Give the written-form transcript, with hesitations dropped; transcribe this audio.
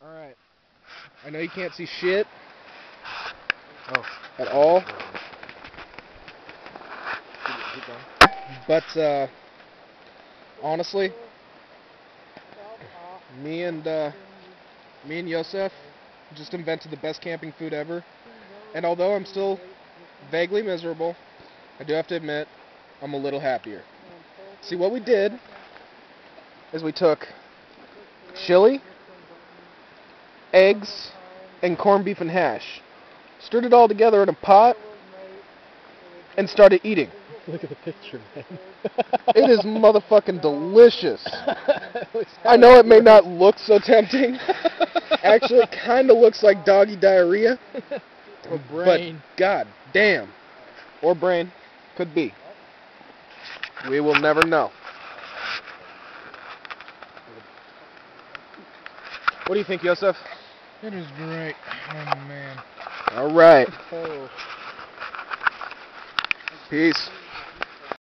Alright. I know you can't see shit. At all. But, honestly, me and Yosef just invented the best camping food ever. And although I'm still vaguely miserable, I do have to admit, I'm a little happier. See, what we did is we took chili, eggs, and corned beef and hash, stirred it all together in a pot, and started eating. Look at the picture, man. It is motherfucking delicious. I know it may not look so tempting. Actually, it kind of looks like doggy diarrhea. Or brain. But god damn. Or brain. Could be. We will never know. What do you think, Yosef? It is great. Oh, man. All right. Oh. Peace.